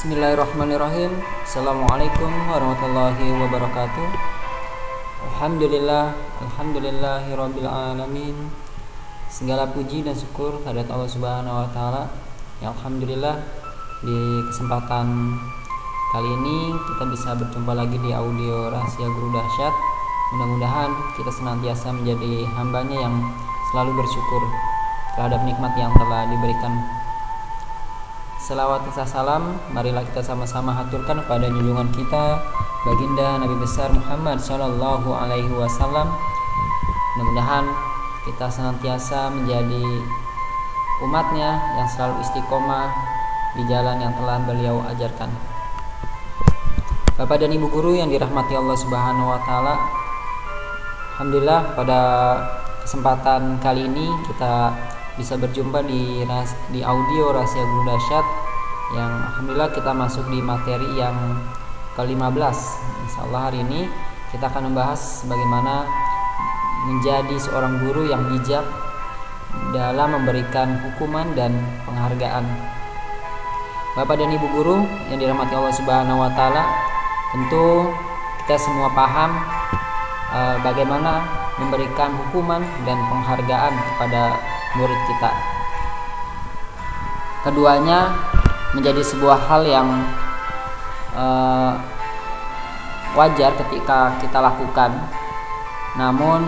Bismillahirrahmanirrahim. Assalamualaikum warahmatullahi wabarakatuh. Alhamdulillahirabbil alamin. Segala puji dan syukur kehadirat Allah Subhanahu wa taala. Ya alhamdulillah, di kesempatan kali ini kita bisa berjumpa lagi di audio Rahasia Guru Dahsyat. Mudah-mudahan kita senantiasa menjadi hambanya yang selalu bersyukur terhadap nikmat yang telah diberikan. Selawat dan salam marilah kita sama-sama haturkan kepada junjungan kita baginda Nabi besar Muhammad sallallahu alaihi wasallam. Mudah-mudahan kita senantiasa menjadi umatnya yang selalu istiqomah di jalan yang telah beliau ajarkan. Bapak dan Ibu guru yang dirahmati Allah Subhanahu wa taala, alhamdulillah pada kesempatan kali ini kita bisa berjumpa di audio Rahasia Guru Dahsyat yang alhamdulillah kita masuk di materi yang ke-15. Insyaallah hari ini kita akan membahas bagaimana menjadi seorang guru yang bijak dalam memberikan hukuman dan penghargaan. Bapak dan Ibu guru yang dirahmati Allah Subhanahu wa taala, tentu kita semua paham bagaimana memberikan hukuman dan penghargaan kepada murid kita. Keduanya menjadi sebuah hal yang wajar ketika kita lakukan, namun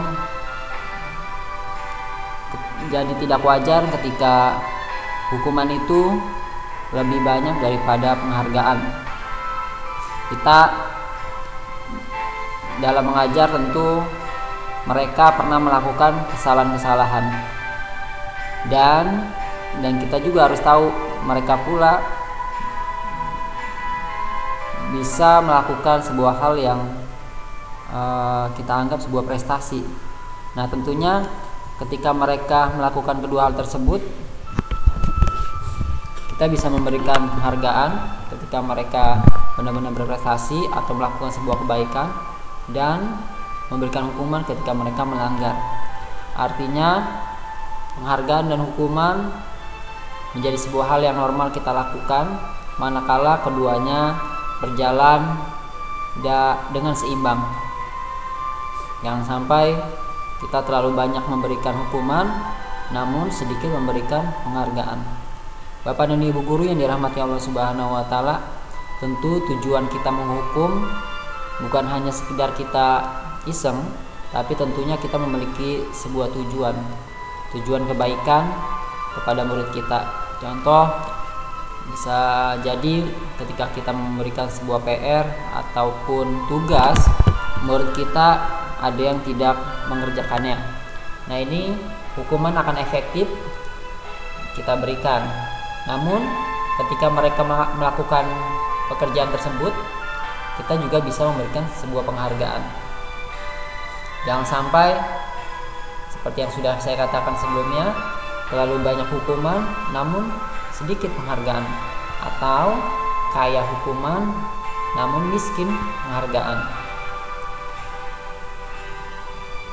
jadi tidak wajar ketika hukuman itu lebih banyak daripada penghargaan. Kita dalam mengajar tentu mereka pernah melakukan kesalahan-kesalahan, dan kita juga harus tahu mereka pula bisa melakukan sebuah hal yang kita anggap sebuah prestasi. Nah, tentunya ketika mereka melakukan kedua hal tersebut, kita bisa memberikan penghargaan ketika mereka benar-benar berprestasi atau melakukan sebuah kebaikan, dan memberikan hukuman ketika mereka melanggar. Artinya penghargaan dan hukuman menjadi sebuah hal yang normal kita lakukan manakala keduanya berjalan dengan seimbang. Jangan sampai kita terlalu banyak memberikan hukuman namun sedikit memberikan penghargaan. Bapak dan Ibu guru yang dirahmati Allah Subhanahu wa taala, tentu tujuan kita menghukum bukan hanya sekedar kita iseng, tapi tentunya kita memiliki sebuah tujuan kebaikan kepada murid kita. Contoh, bisa jadi ketika kita memberikan sebuah PR ataupun tugas, murid kita ada yang tidak mengerjakannya. Nah, ini hukuman akan efektif kita berikan. Namun ketika mereka melakukan pekerjaan tersebut, kita juga bisa memberikan sebuah penghargaan. Jangan sampai seperti yang sudah saya katakan sebelumnya, terlalu banyak hukuman namun sedikit penghargaan, atau kaya hukuman namun miskin penghargaan.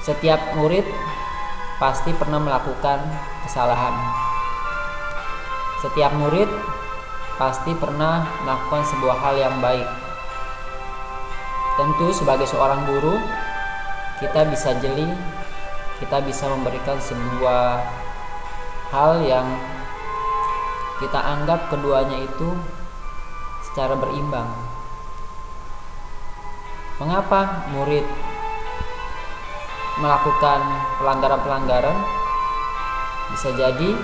Setiap murid pasti pernah melakukan kesalahan. Setiap murid pasti pernah melakukan sebuah hal yang baik. Tentu sebagai seorang guru, kita bisa jeli, kita bisa memberikan sebuah hal yang kita anggap keduanya itu secara berimbang. Mengapa murid melakukan pelanggaran-pelanggaran? Bisa jadi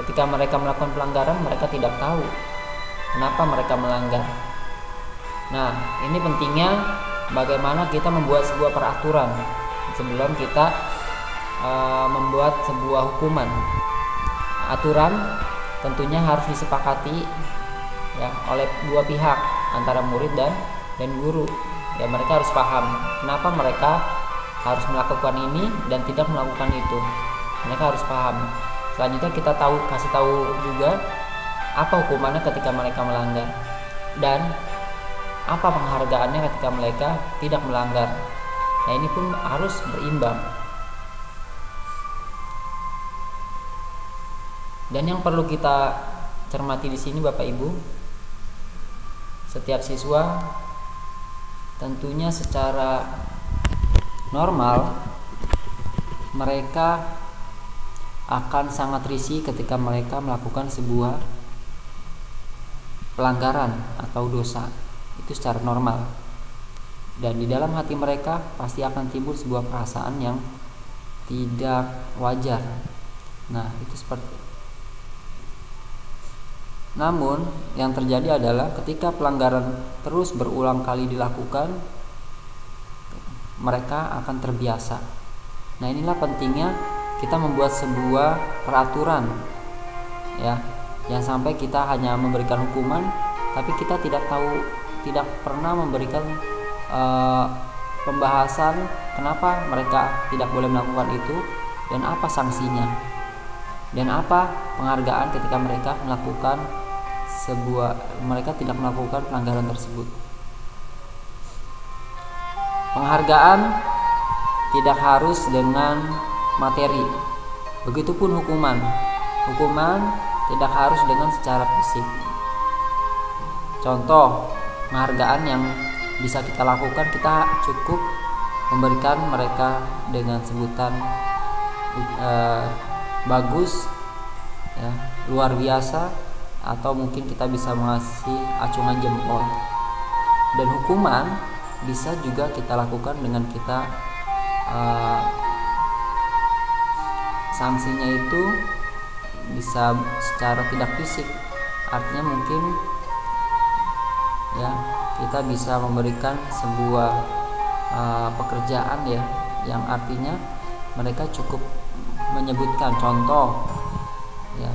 ketika mereka melakukan pelanggaran, mereka tidak tahu kenapa mereka melanggar. Nah, ini pentingnya bagaimana kita membuat sebuah peraturan sebelum kita membuat sebuah hukuman. Aturan tentunya harus disepakati ya oleh dua pihak, antara murid dan guru. Ya, mereka harus paham kenapa mereka harus melakukan ini dan tidak melakukan itu. Mereka harus paham. Selanjutnya kita kasih tahu juga apa hukumannya ketika mereka melanggar, dan apa penghargaannya ketika mereka tidak melanggar. Nah, ini pun harus berimbang. Dan yang perlu kita cermati di sini Bapak Ibu, setiap siswa tentunya secara normal mereka akan sangat risih ketika mereka melakukan sebuah pelanggaran atau dosa. Itu secara normal. Dan di dalam hati mereka pasti akan timbul sebuah perasaan yang tidak wajar. Nah, itu seperti. Namun, yang terjadi adalah ketika pelanggaran terus berulang kali dilakukan, mereka akan terbiasa. Nah, inilah pentingnya kita membuat sebuah peraturan, ya. Jangan sampai kita hanya memberikan hukuman, tapi kita tidak pernah memberikan pembahasan kenapa mereka tidak boleh melakukan itu dan apa sanksinya dan apa penghargaan ketika mereka tidak melakukan pelanggaran tersebut. Penghargaan tidak harus dengan materi, begitupun hukuman tidak harus dengan secara fisik. Contoh penghargaan yang bisa kita lakukan, kita cukup memberikan mereka dengan sebutan bagus, ya, luar biasa, atau mungkin kita bisa mengasih acungan jempol. Dan hukuman bisa juga kita lakukan dengan kita sanksinya itu bisa secara tidak fisik, artinya mungkin ya kita bisa memberikan sebuah pekerjaan, ya, yang artinya mereka cukup menyebutkan contoh, ya,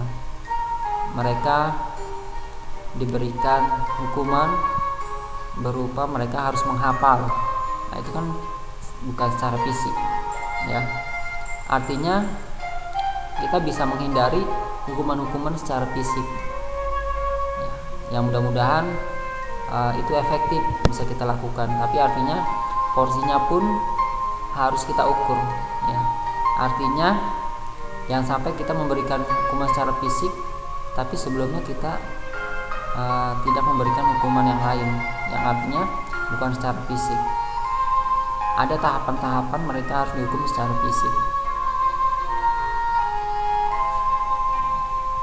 mereka diberikan hukuman berupa mereka harus menghafal. Nah, itu kan bukan secara fisik, ya, artinya kita bisa menghindari hukuman-hukuman secara fisik, ya, yang mudah-mudahan itu efektif bisa kita lakukan, tapi artinya porsinya pun harus kita ukur, ya. Artinya jangan sampai kita memberikan hukuman secara fisik tapi sebelumnya kita tidak memberikan hukuman yang lain, yang artinya bukan secara fisik. Ada tahapan-tahapan mereka harus dihukum secara fisik.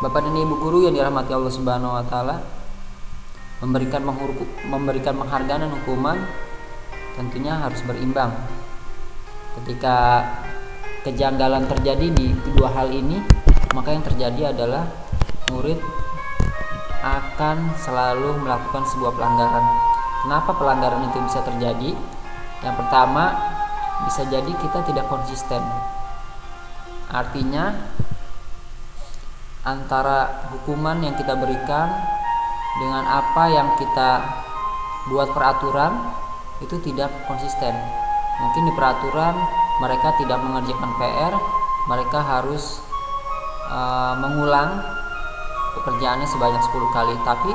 Bapak dan Ibu guru yang dirahmati Allah Subhanahu wa taala, memberikan penghargaan dan hukuman tentunya harus berimbang. Ketika kejanggalan terjadi di kedua hal ini, maka yang terjadi adalah murid akan selalu melakukan sebuah pelanggaran. Kenapa pelanggaran itu bisa terjadi? Yang pertama, bisa jadi kita tidak konsisten. Artinya antara hukuman yang kita berikan dengan apa yang kita buat peraturan itu tidak konsisten. Mungkin di peraturan mereka tidak mengerjakan PR, mereka harus mengulang pekerjaannya sebanyak 10 kali, tapi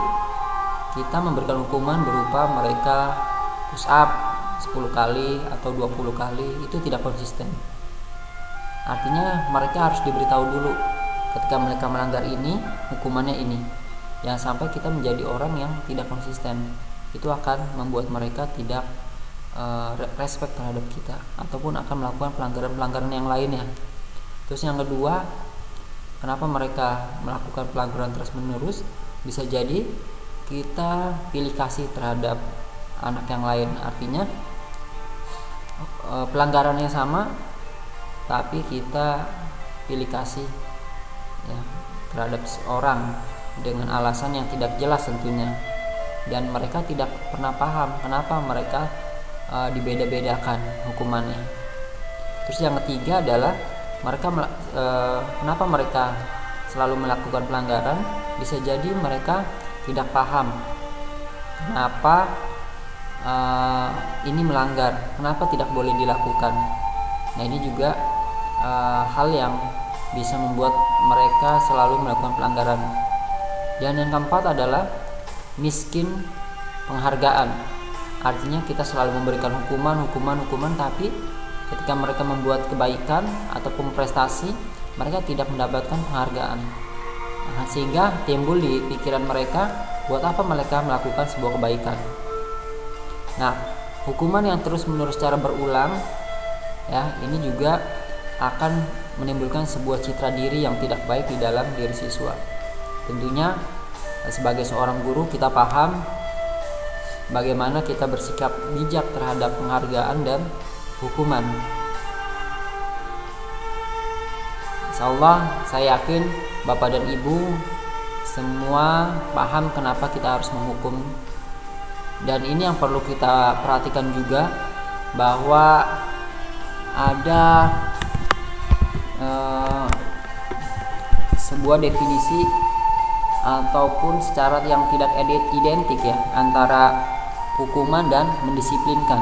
kita memberikan hukuman berupa mereka push up 10 kali atau 20 kali, itu tidak konsisten. Artinya mereka harus diberitahu dulu ketika mereka melanggar ini, hukumannya ini. Jangan sampai kita menjadi orang yang tidak konsisten. Itu akan membuat mereka tidak respect terhadap kita, ataupun akan melakukan pelanggaran-pelanggaran yang lainnya. Terus yang kedua, kenapa mereka melakukan pelanggaran terus-menerus? Bisa jadi kita pilih kasih terhadap anak yang lain. Artinya pelanggarannya sama, tapi kita pilih kasih, ya, terhadap seorang dengan alasan yang tidak jelas tentunya, dan mereka tidak pernah paham kenapa mereka dibeda-bedakan hukumannya. Terus yang ketiga adalah kenapa mereka selalu melakukan pelanggaran? Bisa jadi mereka tidak paham kenapa ini melanggar, kenapa tidak boleh dilakukan. Nah, ini juga hal yang bisa membuat mereka selalu melakukan pelanggaran. Dan yang keempat adalah miskin penghargaan. Artinya kita selalu memberikan hukuman, tapi ketika mereka membuat kebaikan ataupun prestasi, mereka tidak mendapatkan penghargaan. Nah, sehingga timbul di pikiran mereka, buat apa mereka melakukan sebuah kebaikan? Nah, hukuman yang terus-menerus secara berulang ya, ini juga akan menimbulkan sebuah citra diri yang tidak baik di dalam diri siswa. Tentunya sebagai seorang guru kita paham bagaimana kita bersikap bijak terhadap penghargaan dan hukuman. Insyaallah saya yakin Bapak dan Ibu semua paham kenapa kita harus menghukum. Dan ini yang perlu kita perhatikan juga, bahwa ada sebuah definisi ataupun secara yang tidak identik ya antara hukuman dan mendisiplinkan.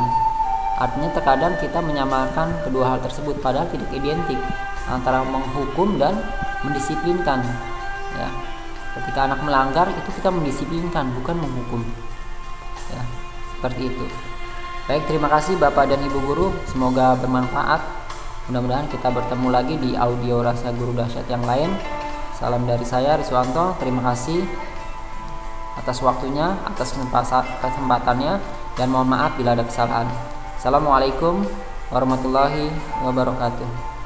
Artinya terkadang kita menyamakan kedua hal tersebut padahal tidak identik antara menghukum dan mendisiplinkan ya. Ketika anak melanggar itu kita mendisiplinkan, bukan menghukum ya, seperti itu. Baik, terima kasih Bapak dan Ibu guru, semoga bermanfaat. Mudah-mudahan kita bertemu lagi di audio Rasa Guru Dahsyat yang lain. Salam dari saya Riswanto, terima kasih atas waktunya, atas kesempatannya, dan mohon maaf bila ada kesalahan. Assalamualaikum warahmatullahi wabarakatuh.